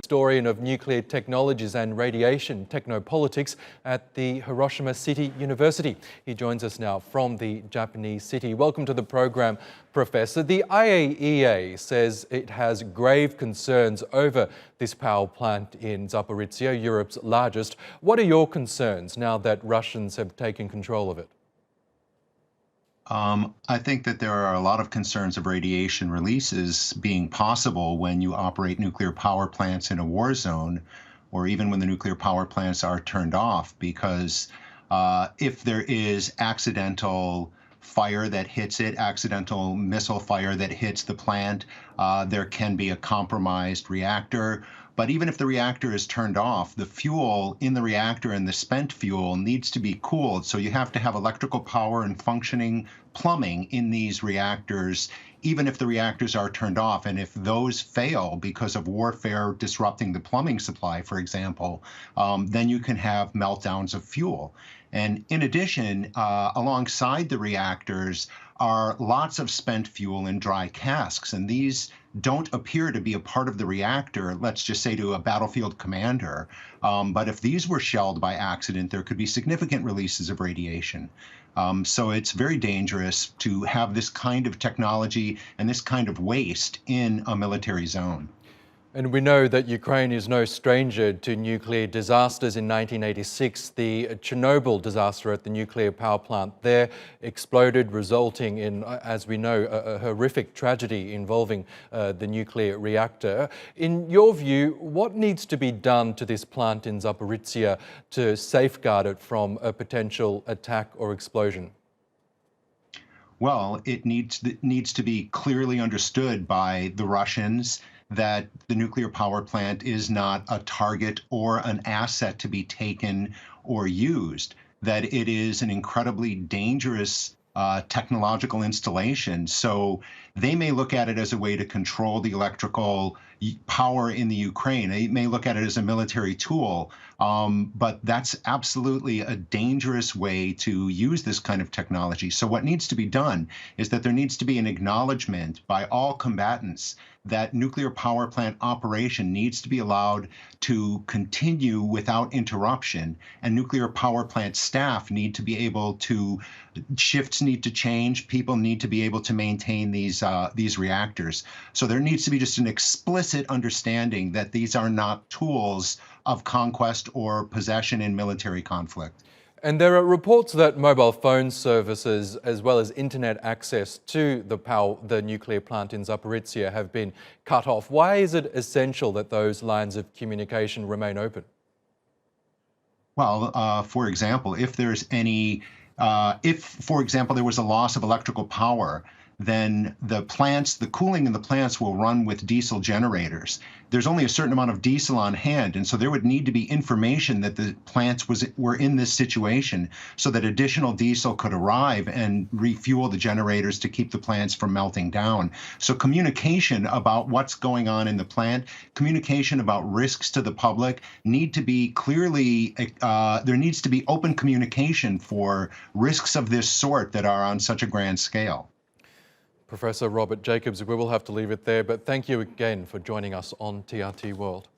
historian of nuclear technologies and radiation technopolitics at the Hiroshima City University. He joins us now from the Japanese city. Welcome to the program, Professor. The IAEA says it has grave concerns over this power plant in Zaporizhzhia, Europe's largest. What are your concerns now that Russians have taken control of it? I think that there are a lot of concerns of radiation releases being possible when you operate nuclear power plants in a war zone, or even when the nuclear power plants are turned off, because if there is accidental fire that hits it, accidental missile fire that hits the plant, there can be a compromised reactor. But even if the reactor is turned off, the fuel in the reactor and the spent fuel needs to be cooled. So you have to have electrical power and functioning plumbing in these reactors, even if the reactors are turned off. And if those fail because of warfare disrupting the plumbing supply, for example, then you can have meltdowns of fuel. And in addition, alongside the reactors are lots of spent fuel in dry casks. And these don't appear to be a part of the reactor, let's just say to a battlefield commander. But if these were shelled by accident, there could be significant releases of radiation. So it's very dangerous to have this kind of technology and this kind of waste in a military zone. And we know that Ukraine is no stranger to nuclear disasters. In 1986, the Chernobyl disaster at the nuclear power plant there exploded, resulting in, as we know, a horrific tragedy involving the nuclear reactor. In your view, what needs to be done to this plant in Zaporizhzhia to safeguard it from a potential attack or explosion? Well, it needs to be clearly understood by the Russians that the nuclear power plant is not a target or an asset to be taken or used, that it is an incredibly dangerous technological installation. So they may look at it as a way to control the electrical power in the Ukraine. They may look at it as a military tool, but that's absolutely a dangerous way to use this kind of technology. So what needs to be done is that there needs to be an acknowledgement by all combatants that nuclear power plant operation needs to be allowed to continue without interruption, and nuclear power plant staff need to be able to, shifts need to change, people need to be able to maintain these reactors. So there needs to be just an explicit understanding that these are not tools of conquest or possession in military conflict. And there are reports that mobile phone services, as well as internet access to the nuclear plant in Zaporizhzhia, have been cut off. Why is it essential that those lines of communication remain open? Well, for example, if there was a loss of electrical power, then the cooling in the plants will run with diesel generators. There's only a certain amount of diesel on hand, and so there would need to be information that the plants were in this situation so that additional diesel could arrive and refuel the generators to keep the plants from melting down. So communication about what's going on in the plant, communication about risks to the public need to be clearly, there needs to be open communication for risks of this sort that are on such a grand scale. Professor Robert Jacobs, we will have to leave it there, but thank you again for joining us on TRT World.